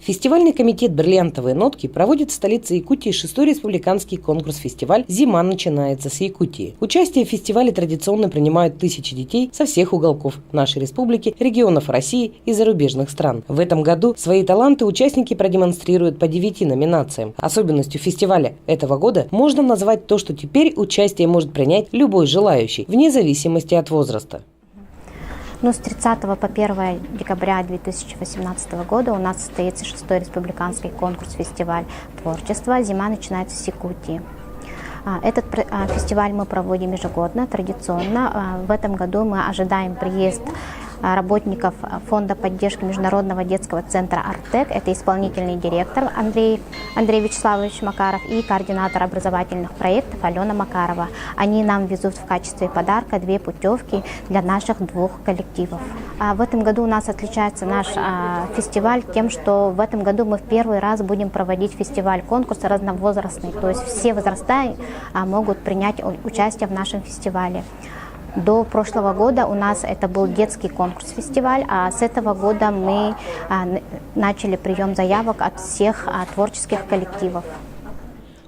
Фестивальный комитет «Бриллиантовые нотки» проводит в столице Якутии 6-й республиканский конкурс-фестиваль «Зима начинается с Якутии». Участие в фестивале традиционно принимают тысячи детей со всех уголков нашей республики, регионов России и зарубежных стран. В этом году свои таланты участники продемонстрируют по 9 номинациям. Особенностью фестиваля этого года можно назвать то, что теперь участие может принять любой желающий, вне зависимости от возраста. С 30 по 1 декабря 2018 года у нас состоится 6-й республиканский конкурс-фестиваль творчества «Зима начинается с Якутии». Этот фестиваль мы проводим ежегодно, традиционно. В этом году мы ожидаем приезд работников Фонда поддержки Международного детского центра «Артек». Это исполнительный директор Андрей Вячеславович Макаров и координатор образовательных проектов Алена Макарова. Они нам везут в качестве подарка 2 путевки для наших 2 коллективов. В этом году у нас отличается наш фестиваль тем, что в этом году мы в первый раз будем проводить фестиваль-конкурс разновозрастный. То есть все возраста могут принять участие в нашем фестивале. До прошлого года у нас это был детский конкурс-фестиваль, а с этого года мы начали прием заявок от всех творческих коллективов.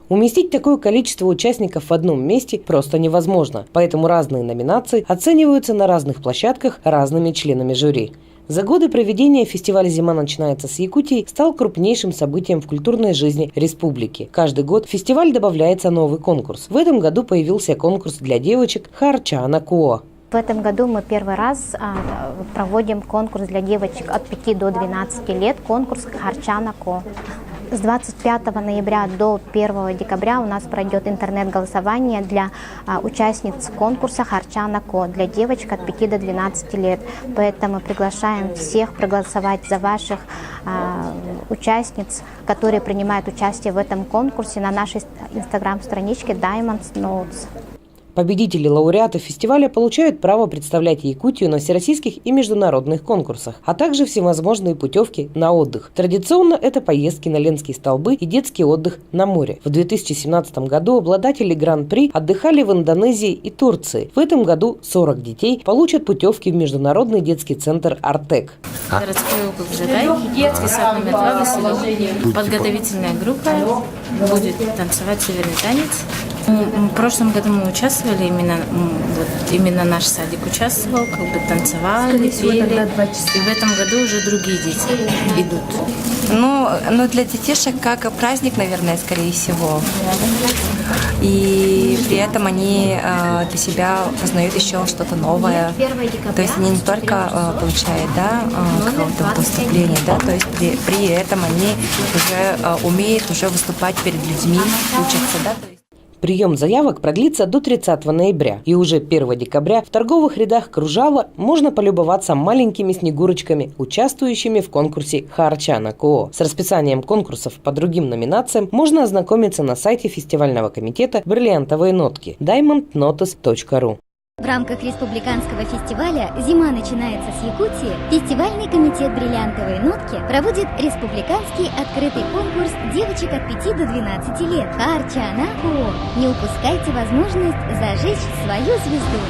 Уместить такое количество участников в одном месте просто невозможно, поэтому разные номинации оцениваются на разных площадках разными членами жюри. За годы проведения фестиваль «Зима начинается с Якутии» стал крупнейшим событием в культурной жизни республики. Каждый год в фестиваль добавляется новый конкурс. В этом году появился конкурс для девочек «Харчана Куо». В этом году мы первый раз проводим конкурс для девочек от 5 до 12 лет, конкурс «Харчана Ко». С 25 ноября до 1 декабря у нас пройдет интернет-голосование для участниц конкурса «Харчана Ко» для девочек от 5 до 12 лет. Поэтому приглашаем всех проголосовать за ваших участниц, которые принимают участие в этом конкурсе на нашей инстаграм-страничке Diamonds Notes. Победители, лауреаты фестиваля получают право представлять Якутию на всероссийских и международных конкурсах, а также всевозможные путевки на отдых. Традиционно это поездки на Ленские столбы и детский отдых на море. В 2017 году обладатели Гран-при отдыхали в Индонезии и Турции. В этом году 40 детей получат путевки в Международный детский центр «Артек». Городской округ Жадай, детский сад номер 2 Василек. Подготовительная группа будет танцевать северный танец. В прошлом году мы участвовали, именно наш садик участвовал, танцевали, пели. И в этом году уже другие дети идут. Ну, для детишек как праздник, наверное, скорее всего. И при этом они для себя познают еще что-то новое. То есть они не только получают какое-то выступление, то есть при этом они уже умеют уже выступать перед людьми, учатся, Прием заявок продлится до 30 ноября, и уже 1 декабря в торговых рядах Кружава можно полюбоваться маленькими снегурочками, участвующими в конкурсе «Харчана Куо». С расписанием конкурсов по другим номинациям можно ознакомиться на сайте фестивального комитета «Бриллиантовые нотки» diamondnotes.ru. В рамках республиканского фестиваля «Зима начинается с Якутии» фестивальный комитет «Бриллиантовые нотки» проводит республиканский открытый конкурс девочек от 5 до 12 лет «Харчана Ко». Не упускайте возможность зажечь свою звезду.